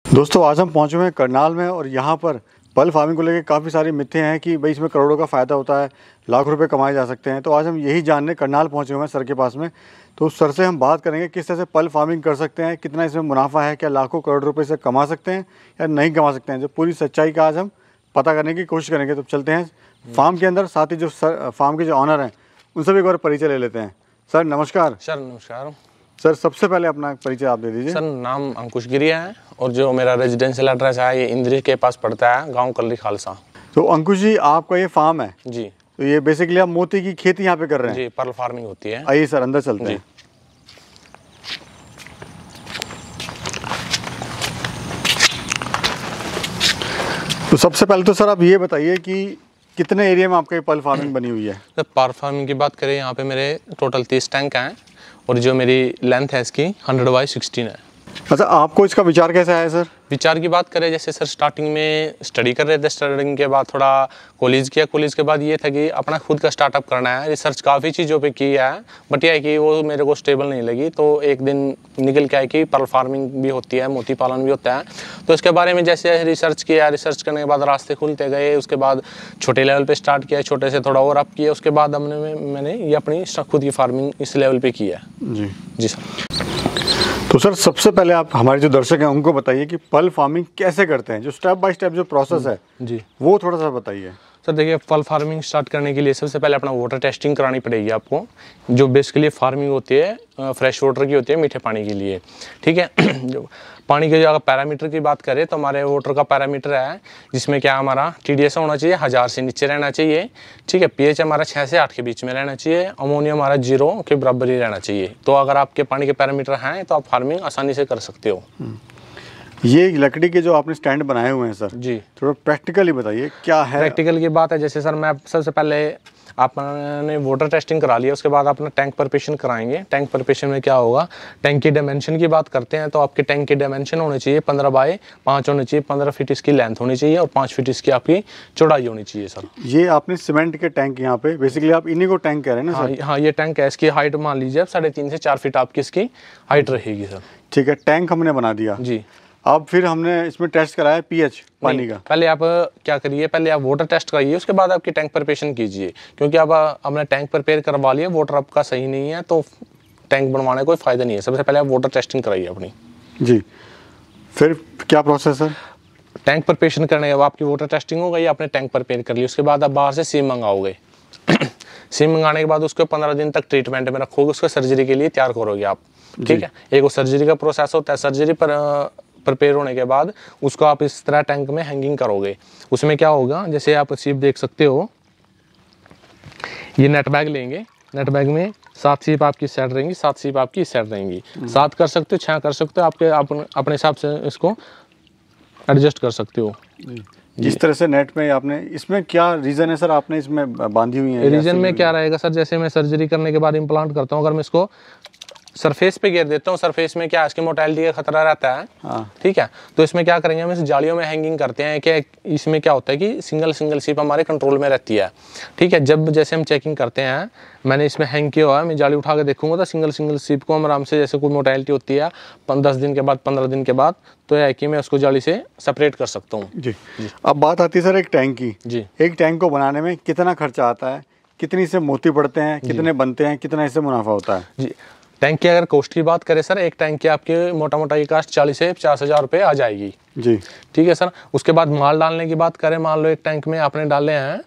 दोस्तों आज हम पहुंचे हुए हैं करनाल में और यहाँ पर पर्ल फार्मिंग को लेकर काफ़ी सारी मिथ्ये हैं कि भाई इसमें करोड़ों का फ़ायदा होता है, लाख रुपए कमाए जा सकते हैं। तो आज हम यही जानने करनाल पहुंचे हुए हैं सर के पास में। तो उस सर से हम बात करेंगे किस तरह से पर्ल फार्मिंग कर सकते हैं, कितना इसमें मुनाफा है, क्या लाखों करोड़ रुपये से कमा सकते हैं या नहीं कमा सकते हैं। जो पूरी सच्चाई का आज हम पता करने की कोशिश करेंगे। तो चलते हैं फार्म के अंदर, साथ ही जो सर फार्म के जो ऑनर हैं उनसे भी एक बार परिचय ले लेते हैं। सर नमस्कार। सर नमस्कार। सर सबसे पहले अपना परिचय आप दे दीजिए। सर नाम अंकुश गिरिया है और जो मेरा रेजिडेंशियल एड्रेस है ये इंद्री के पास पड़ता है, गांव कल्ली खालसा। तो अंकुश जी आपका ये फार्म है जी, तो ये बेसिकली आप मोती की खेती यहाँ पे कर रहे हैं? जी, पर्ल फार्मिंग होती है। आइए सर अंदर चलते हैं। तो सबसे पहले तो सर आप ये बताइए कि कितने एरिया में आपका ये पर्ल फार्मिंग बनी हुई है? सर पर्ल फार्मिंग की बात करें यहाँ पे मेरे टोटल 30 टैंक हैं और जो मेरी लेंथ है इसकी 100/16 है। अच्छा, आपको इसका विचार कैसे आया सर? विचार की बात करें, जैसे सर स्टार्टिंग में स्टडी कर रहे थे, स्टडिंग के बाद थोड़ा कॉलेज किया, कॉलेज के बाद ये था कि अपना खुद का स्टार्टअप करना है। रिसर्च काफ़ी चीज़ों पे की है बट यह है कि वो मेरे को स्टेबल नहीं लगी। तो एक दिन निकल के आए कि पर्ल फार्मिंग भी होती है, मोती पालन भी होता है। तो इसके बारे में जैसे रिसर्च किया, रिसर्च करने के बाद रास्ते खुलते गए। उसके बाद छोटे लेवल पर स्टार्ट किया, छोटे से थोड़ा और अप किया। उसके बाद मैंने ये अपनी खुद की फार्मिंग इस लेवल पर की है। जी सर। तो सर सबसे पहले आप हमारे जो दर्शक हैं उनको बताइए कि पर्ल फार्मिंग कैसे करते हैं, जो स्टेप बाय स्टेप जो प्रोसेस है जी वो थोड़ा सा बताइए। सर देखिए, पर्ल फार्मिंग स्टार्ट करने के लिए सबसे पहले अपना वाटर टेस्टिंग करानी पड़ेगी आपको। जो बेसिकली फार्मिंग होती है फ्रेश वाटर की होती है, मीठे पानी के लिए, ठीक है। जो पानी के जो अगर पैरामीटर की बात करें तो हमारे वाटर का पैरामीटर है जिसमें क्या हमारा TDS होना चाहिए 1000 से नीचे रहना चाहिए, ठीक है। pH हमारा 6 से 8 के बीच में रहना चाहिए। अमोनिया हमारा 0 के बराबर ही रहना चाहिए। तो अगर आपके पानी के पैरामीटर हैं तो आप फार्मिंग आसानी से कर सकते हो। ये लकड़ी के जो आपने स्टैंड बनाए हुए हैं सर जी, थोड़ा प्रैक्टिकली बताइए क्या है? प्रैक्टिकल की बात है, जैसे सर मैं सबसे पहले आपने वाटर टेस्टिंग करा लिया, उसके बाद अपना टैंक परपेशन कराएंगे। टैंक परपेशन में क्या होगा, टैंक की डायमेंशन की बात करते हैं तो आपके टैंक की डायमेंशन होनी चाहिए 15/5 होनी चाहिए। 15 फीट इसकी लेंथ होनी चाहिए और 5 फीट इसकी आपकी चौड़ाई होनी चाहिए सर। ये आपने सीमेंट के टैंक यहाँ पे बेसिकली आप इन्हीं को टैंक कह रहे हैं ना सर? हाँ, ये टैंक है। इसकी हाइट मान लीजिए 3.5 से 4 फीट आपकी इसकी हाइट रहेगी सर। ठीक है, टैंक हमने बना दिया जी। अब फिर हमने इसमें टेस्ट कराया pH पानी का। पहले आप क्या करिए, पहले आप वाटर टेस्ट कराइए, उसके बाद आपकी टैंक प्रिपरेशन कीजिए। क्योंकि अब हमने टैंक प्रिपेयर करवा लिया, वाटर आपका सही नहीं है तो टैंक बनवाने का कोई फ़ायदा नहीं है। सबसे पहले आप वाटर टेस्टिंग कराइए अपनी जी। फिर क्या प्रोसेस है? टैंक प्रिपरेशन करने के बाद आपकी वाटर टेस्टिंग हो गई, आपने टैंक प्रिपेयर कर लिया। उसके बाद आप बाहर से सीम मंगाओगे। सीम मंगाने के बाद उसको 15 दिन तक ट्रीटमेंट में रखोगे, उसको सर्जरी के लिए तैयार करोगे आप, ठीक है। एक वो सर्जरी का प्रोसेस होता है। सर्जरी पर प्रिपेयर होने के बाद उसको आप इस तरह टैंक में हैंगिंग करोगे। उसमें क्या होगा, जैसे आप सीप देख सकते हो, ये नेट बैग लेंगे। नेट बैग में 7 सीप आपकी सेट रहेंगी, 7 सीप आपकी सेट रहेंगी। 7 कर सकते हो, 6 कर सकते हो, आपके अपने हिसाब से इसको एडजस्ट कर सकते हो। जिस तरह से नेट में आपने, इसमें क्या रीज़न है सर आपने इसमें बांधी हुई है? रीज़न में क्या रहेगा सर, जैसे मैं सर्जरी करने के बाद इम्प्लांट करता हूँ, अगर मैं इसको सरफेस पे गिर देता हूँ, सरफेस में क्या इसकी मोर्टेलिटी का खतरा रहता है, हाँ। ठीक है। तो इसमें क्या करेंगे, हम इस जालियों में हैंगिंग करते हैं कि इसमें क्या होता है कि सिंगल सीप हमारे कंट्रोल में रहती है, ठीक है। जब जैसे हम चेकिंग करते हैं, मैंने इसमें हैंग किया हुआ है, मैं जाली उठा के देखूंगा तो सिंगल सीप को हम आराम से, जैसे कोई मोर्टेलिटी होती है 10 दिन के बाद, 15 दिन के बाद, तो यह है कि मैं उसको जाली से सेपरेट कर सकता हूँ जी। अब बात आती है सर एक टैंक की जी। एक टैंक को बनाने में कितना खर्चा आता है, कितनी से मोती पड़ते हैं, कितने बनते हैं, कितना इससे मुनाफा होता है जी? टैंक की अगर कॉस्ट की बात करें सर, एक टैंक की आपकी मोटा मोटा ये कास्ट 40 से 50 हज़ार रुपये आ जाएगी जी, ठीक है सर। उसके बाद माल डालने की बात करें, मान लो एक टैंक में आपने डाले हैं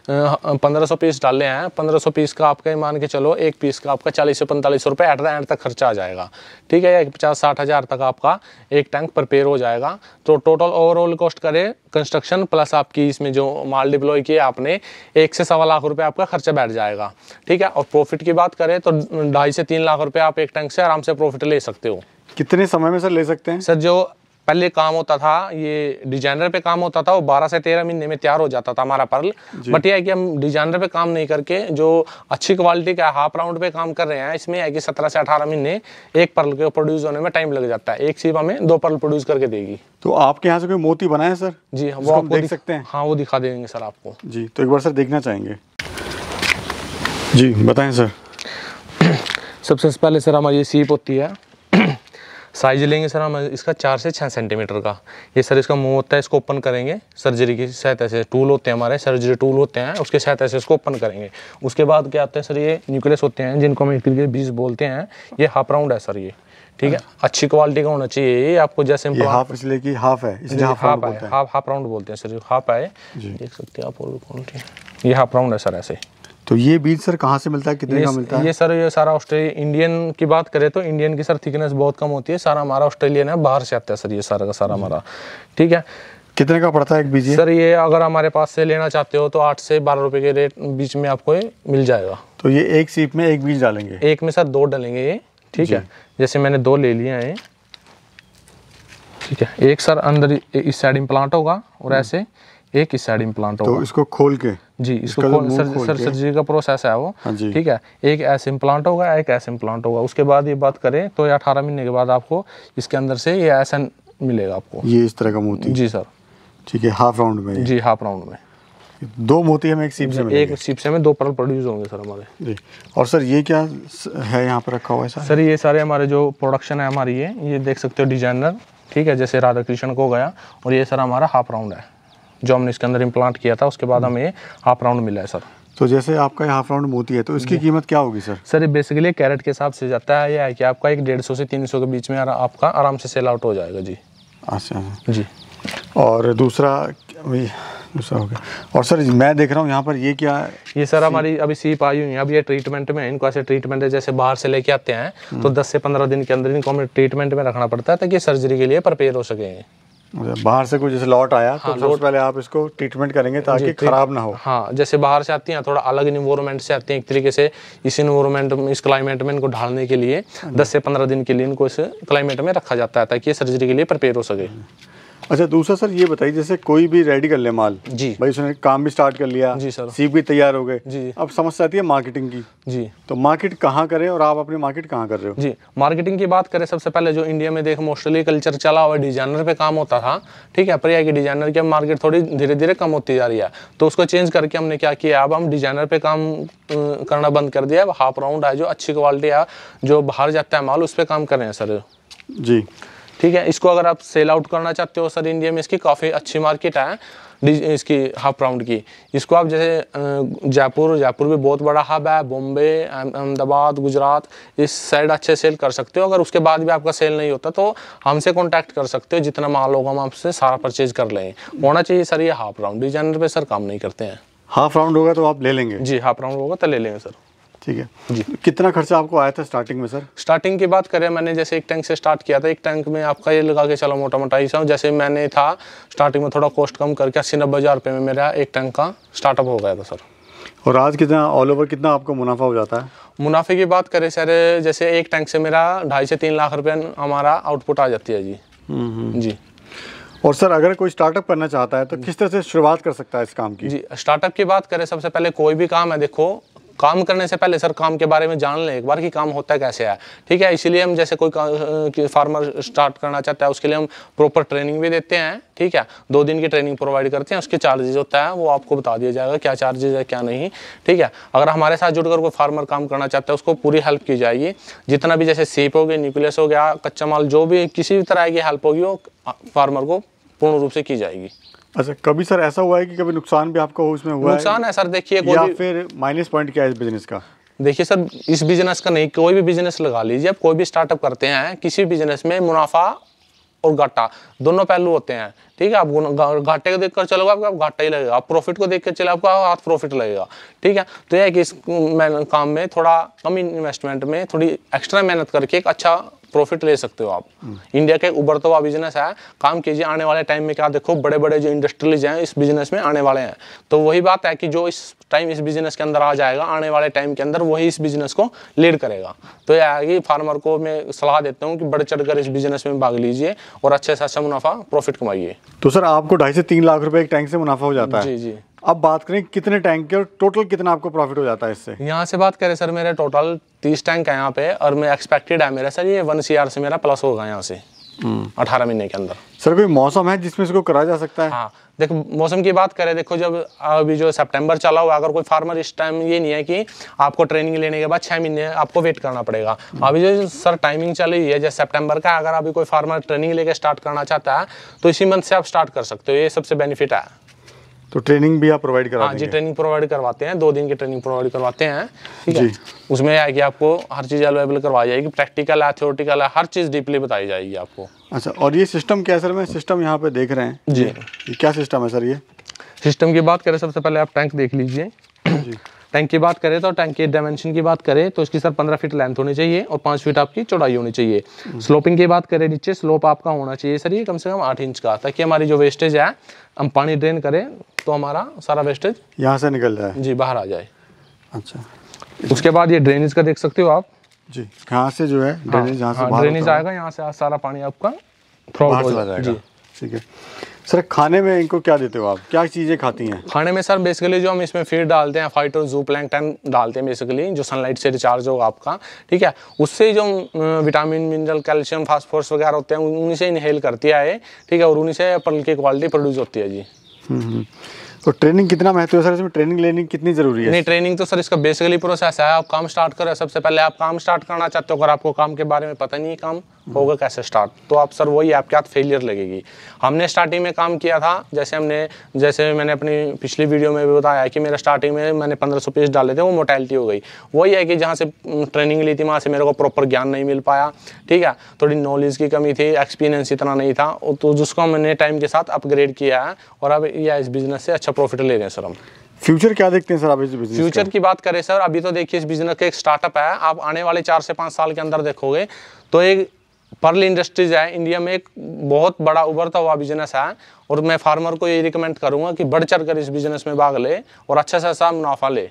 1500 पीस डाले हैं। 1500 पीस का आपका मान के चलो एक पीस का आपका 40 से 45 रुपये एट द एंड तक खर्चा आ जाएगा, ठीक है। 50-60 हज़ार तक आपका एक टैंक प्रिपेयर हो जाएगा। तो टोटल ओवरऑल कॉस्ट करें कंस्ट्रक्शन प्लस आपकी इसमें जो माल डिप्लॉय किया आपने, 1 से 1.25 लाख रुपये आपका खर्चा बैठ जाएगा, ठीक है। और प्रॉफिट की बात करें तो 2.5 से 3 लाख रुपये आप एक टैंक से आराम से प्रॉफिट ले सकते हो। कितने समय में सर ले सकते हैं? सर जो पहले काम होता था, ये डिजाइनर पे काम होता था, वो 12 से 13 महीने में तैयार हो जाता था हमारा पर्ल। बट ये है कि हम डिजाइनर पे काम नहीं करके जो अच्छी क्वालिटी का हाफ राउंड पे काम कर रहे हैं, इसमें है कि 17 से 18 महीने एक पर्ल के प्रोड्यूस होने में टाइम लग जाता है। एक सीप हमें 2 पर्ल प्रोड्यूस करके देगी। तो आपके यहाँ से कोई मोती बनाए सर? जी, वो आप देख सकते हैं। हाँ, वो दिखा देंगे सर आपको जी। तो एक बार सर देखना चाहेंगे जी, बताएं सर। सबसे पहले सर हमारी ये सीप होती है। साइज लेंगे सर हम इसका 4 से 6 सेंटीमीटर का। ये सर इसका मुंह होता है, इसको ओपन करेंगे सर्जरी की सहायता से। टूल होते हैं हमारे, सर्जरी टूल होते हैं, उसके सहायता से इसको ओपन करेंगे। उसके बाद क्या आता है सर, ये न्यूक्लियस होते हैं जिनको हम के बीज बोलते हैं। ये हाफ राउंड है सर ये, ठीक है, अच्छी क्वालिटी का होना चाहिए ये आपको। जैसे ये हाफ इसलिए कि हाफ है, इसलिए हाफ राउंड बोलते हैं सर, ये हाफ है, देख सकते हैं आप और क्वालिटी। ये हाफ राउंड है सर ऐसे। तो ये बीज सर कहाँ से मिलता है, कितने का मिलता है? ये सर ये सारा ऑस्ट्रेलिया, इंडियन की बात करें तो इंडियन की सर थिकनेस बहुत कम होती है, सारा हमारा ऑस्ट्रेलियन है, बाहर से आता है सर ये सारा का सारा हमारा, ठीक है। कितने का पड़ता है एक बीज? सर ये अगर हमारे पास से लेना चाहते हो तो 8 से 12 रुपए के रेट बीच में आपको ये मिल जाएगा। तो ये एक सीप में एक बीज डालेंगे? एक में सर 2 डालेंगे ये, ठीक है। जैसे मैंने 2 ले लिए हैं, ठीक है। एक सर अंदर इस साइड इम्प्लांट होगा और ऐसे एक इस साइड इम्प्लांट होगा। तो इसको खोल के जी, इसको सर सर्जरी का प्रोसेस है वो, ठीक है। एक ऐसे इम्प्लांट होगा, एक ऐसे इम्प्लांट होगा। उसके बाद ये बात करें तो 18 महीने के बाद आपको इसके अंदर से ये ऐसा मिलेगा आपको, ये इस तरह का मोती। जी सर, ठीक है, हाफ राउंड में। जी हाफ राउंड में 2 मोती हमें एक सीप से मिलेंगे। एक सीप से हमें 2 पर्ल प्रोड्यूस होंगे सर हमारे जी। और सर ये क्या है यहाँ पर रखा हुआ है सर? ये सारे हमारे जो प्रोडक्शन है हमारी, ये देख सकते हो डिजाइनर, ठीक है, जैसे राधा कृष्ण को गया। और ये सर हमारा हाफ राउंड है जो हमने इसके अंदर इम्प्लांट किया था, उसके बाद हमें ये हाफ राउंड मिला है सर। तो जैसे आपका ये हाफ राउंड मोती है तो इसकी कीमत क्या होगी सर? सर ये बेसिकली कैरेट के हिसाब से जाता है। ये है कि आपका एक 150 से 300 के बीच में आपका आराम से सेल आउट हो जाएगा जी। अच्छा जी। और दूसरा हो गया। और सर मैं देख रहा हूँ यहाँ पर ये क्या है? ये सर हमारी अभी सीप आई हुई है, अब ये ट्रीटमेंट में है। इनको ऐसे ट्रीटमेंट है जैसे बाहर से लेके आते हैं तो 10 से 15 दिन के अंदर इनको हमें ट्रीटमेंट में रखना पड़ता है ताकि सर्जरी के लिए प्रिपेयर हो सकेंगे। बाहर से कोई जैसे लॉट आया तो सबसे पहले आप इसको ट्रीटमेंट करेंगे ताकि खराब ना हो। हाँ, जैसे बाहर से आती हैं थोड़ा अलग इन्वायरमेंट से आती हैं, एक तरीके से इस इन्वायरमेंट में, इस क्लाइमेट में इनको ढालने के लिए 10 से 15 दिन के लिए इनको इस क्लाइमेट में रखा जाता है ताकि ये सर्जरी के लिए प्रिपेयर हो सके। अच्छा, दूसरा सर ये बताइए, जैसे कोई भी रेडी कर ले माल, जी भाई उसने काम भी स्टार्ट कर लिया, जी सर, सीप भी तैयार हो गए, जी, अब समस्या आती है मार्केटिंग की। जी, तो मार्केट कहाँ करें और आप अपनी मार्केट कहाँ कर रहे हो? जी, मार्केटिंग की बात करें, सबसे पहले जो इंडिया में देख मोस्टली कल्चर चला हुआ डिजाइनर पे काम होता था, ठीक है, पर यह कि डिजाइनर की मार्केट थोड़ी धीरे धीरे कम होती जा रही है, तो उसको चेंज करके हमने क्या किया, अब हम डिजाइनर पे काम करना बंद कर दिया। हाफ राउंड है जो अच्छी क्वालिटी है, जो बाहर जाता है माल, उस पर काम कर रहे हैं सर। जी, ठीक है। इसको अगर आप सेल आउट करना चाहते हो सर, इंडिया में इसकी काफ़ी अच्छी मार्केट है इसकी हाफ राउंड की। इसको आप जैसे जयपुर भी बहुत बड़ा हब है, बॉम्बे, अहमदाबाद, गुजरात, इस साइड अच्छे सेल कर सकते हो। अगर उसके बाद भी आपका सेल नहीं होता तो हमसे कांटेक्ट कर सकते हो, जितना माल होगा हम आपसे सारा परचेज कर लें। होना चाहिए सर ये हाफ राउंड, डिजाइनर पे सर काम नहीं करते हैं। हाफ राउंड होगा तो आप ले लेंगे? जी, हाफ राउंड होगा तो ले लेंगे सर। ठीक है जी। कितना खर्चा आपको आया था स्टार्टिंग में सर? स्टार्टिंग की बात करें, मैंने जैसे एक टैंक से स्टार्ट किया था, एक टैंक में आपका ये लगा के चलो मोटा मोटा ऐसा, जैसे मैंने था स्टार्टिंग में थोड़ा कॉस्ट कम करके 80-90 हज़ार रुपये में मेरा एक टैंक का स्टार्टअप हो गया था सर। और आज कितना ऑल ओवर कितना आपको मुनाफा हो जाता है? मुनाफे की बात करें सर, जैसे एक टैंक से मेरा 2.5 से 3 लाख रुपये हमारा आउटपुट आ जाती है जी। जी। और सर अगर कोई स्टार्टअप करना चाहता है तो किस तरह से शुरुआत कर सकता है इस काम की? जी, स्टार्टअप की बात करें, सबसे पहले कोई भी काम है, देखो काम करने से पहले सर काम के बारे में जान लें एक बार कि काम होता कैसे है, ठीक है। इसीलिए हम जैसे कोई फार्मर स्टार्ट करना चाहता है उसके लिए हम प्रॉपर ट्रेनिंग भी देते हैं, ठीक है। 2 दिन की ट्रेनिंग प्रोवाइड करते हैं, उसके चार्जेस होता है वो आपको बता दिया जाएगा क्या चार्जेस है क्या नहीं, ठीक है। अगर हमारे साथ जुड़कर कोई फार्मर काम करना चाहता है उसको पूरी हेल्प की जाएगी, जितना भी जैसे सीप हो गया, न्यूक्लियस हो गया, कच्चा माल, जो भी किसी भी तरह की हेल्प होगी वो फार्मर को पूर्ण रूप से की जाएगी। अच्छा, कभी सर ऐसा हुआ है कि कभी नुकसान भी आपको उसमें हुआ नुकसान है सर, देखिए या फिर माइनस पॉइंट क्या है इस बिजनेस का? देखिए सर, इस बिजनेस का नहीं, कोई भी बिजनेस लगा लीजिए, आप कोई भी स्टार्टअप करते हैं, किसी बिजनेस में मुनाफा और घाटा दोनों पहलू होते हैं, ठीक है। आप घाटे को देखकर चलोगे आपका घाटा ही लगेगा, आप प्रॉफिट को देखकर चले आपका हाथ प्रॉफिट लगेगा, ठीक है। तो यह है कि इस काम में थोड़ा कम इन्वेस्टमेंट में थोड़ी एक्स्ट्रा मेहनत करके एक अच्छा प्रॉफिट ले सकते हो आप। इंडिया का एक उभरता हुआ बिजनेस है, काम कीजिए। आने वाले टाइम में क्या देखो, बड़े बड़े जो इंडस्ट्रियलिस्ट हैं इस बिजनेस में आने वाले हैं, तो वही बात है कि जो इस टाइम इस बिजनेस के अंदर आ जाएगा, आने वाले टाइम के अंदर वही इस बिजनेस को लीड करेगा। तो यह है कि फार्मर को मैं सलाह देता हूँ कि बढ़ चढ़कर इस बिजनेस में भाग लीजिए और अच्छे से अच्छा मुनाफा प्रॉफिट कमाइए। तो सर आपको 2.5 से 3 लाख रुपए एक टैंक से मुनाफा हो जाता है? जी जी। अब बात करें कितने टैंक के और टोटल कितना आपको प्रॉफिट हो जाता है इससे? यहाँ से बात करें सर, मेरे टोटल 30 टैंक है यहाँ पे और मैं एक्सपेक्टेड है मेरा सर ये 1 CR से मेरा प्लस होगा यहाँ से। 18 महीने के अंदर। सर कोई मौसम है जिसमें इसको करा जा सकता है? हाँ देखो, मौसम की बात करें, देखो जब अभी जो सितंबर चला हुआ, अगर कोई फार्मर इस टाइम ये नहीं है कि आपको ट्रेनिंग लेने के बाद 6 महीने आपको वेट करना पड़ेगा। अभी जो सर टाइमिंग चली हुई है जैसे सितंबर का, अगर अभी कोई फार्मर ट्रेनिंग लेके स्टार्ट करना चाहता है तो इसी मंथ से आप स्टार्ट कर सकते हो, ये सबसे बेनिफिट है। तो ट्रेनिंग भी आप प्रोवाइड करा हाँ जी, ट्रेनिंग प्रोवाइड करवाते हैं, 2 दिन की ट्रेनिंग प्रोवाइड करवाते हैं, ठीक है। उसमें है कि आपको हर चीज़ अवेलेबल करवाई जाएगी, प्रैक्टिकल है, थ्योरेटिकल है, हर चीज़ डीपली बताई जाएगी आपको। अच्छा, और ये सिस्टम क्या है सर? मैं सिस्टम यहाँ पे देख रहे हैं जी, ये क्या सिस्टम है सर? ये सिस्टम की बात करें, सबसे पहले आप टैंक देख लीजिए। टैंक की बात करें तो टैंक के डायमेंशन की बात करें तो इसकी सर 15 फीट लेंथ होनी चाहिए और 5 फीट आपकी चौड़ाई होनी चाहिए। स्लोपिंग की बात करें, नीचे स्लोप आपका होना चाहिए सर ये कम से कम 8 इंच का, ताकि हमारी जो वेस्टेज है, हम पानी ड्रेन करें तो हमारा सारा वेस्टेज यहाँ से निकल जाए जी, बाहर आ जाए। अच्छा, उसके बाद ये ड्रेनेज का देख सकते हो आप जी, यहाँ से जो है ड्रेनेज, यहाँ से ड्रेनेज आएगा, यहाँ से सारा पानी आपका फ्लो हो जाएगा। ठीक है सर। खाने में इनको क्या देते हो आप? क्या चीज़ें खाती हैं खाने में? सर बेसिकली जो हम इसमें फीड डालते हैं, फाइटो जूप्लैंक्टन डालते हैं बेसिकली, जो सनलाइट से रिचार्ज होगा आपका, ठीक है। उससे जो विटामिन, मिनरल, कैल्शियम, फास्फोरस वगैरह होते हैं उन्हीं से इनहेल करती है, ठीक है, और उन्हीं से पल की क्वालिटी प्रोड्यूस होती है जी। तो ट्रेनिंग कितना महत्व है सर इसमें? ट्रेनिंग लेनी कितनी जरूरी है? नहीं, ट्रेनिंग तो सर इसका बेसिकली प्रोसेस है, आप काम स्टार्ट करें, सबसे पहले आप काम स्टार्ट करना चाहते हो, अगर आपको काम के बारे में पता नहीं है, काम होगा कैसे स्टार्ट, तो आप सर वही आपके हाथ फेलियर लगेगी। हमने स्टार्टिंग में काम किया था, जैसे मैंने अपनी पिछली वीडियो में भी बताया कि मेरा स्टार्टिंग में मैंने 1500 पीस डाले थे, वो मोर्टेलिटी हो गई। वही है कि जहाँ से ट्रेनिंग ली थी वहाँ से मेरे को प्रॉपर ज्ञान नहीं मिल पाया, ठीक है, थोड़ी नॉलेज की कमी थी, एक्सपीरियंस इतना नहीं था, तो जिसको मैंने टाइम के साथ अपग्रेड किया है और अब यह इस बिजनेस से अच्छा प्रॉफिट ले रहे हैं सर हम। फ्यूचर क्या देखते हैं सर आप इस बिजनेस? फ्यूचर की बात करें सर, अभी तो देखिए इस बिजनेस का एक स्टार्टअप है, आप आने वाले 4 से 5 साल के अंदर देखोगे तो एक पर्ल इंडस्ट्रीज है इंडिया में, एक बहुत बड़ा उभरता हुआ बिजनेस है, और मैं फार्मर को ये रिकमेंड करूंगा कि बढ़ चढ़ कर इस बिजनेस में भाग ले और अच्छा से अच्छा मुनाफा ले।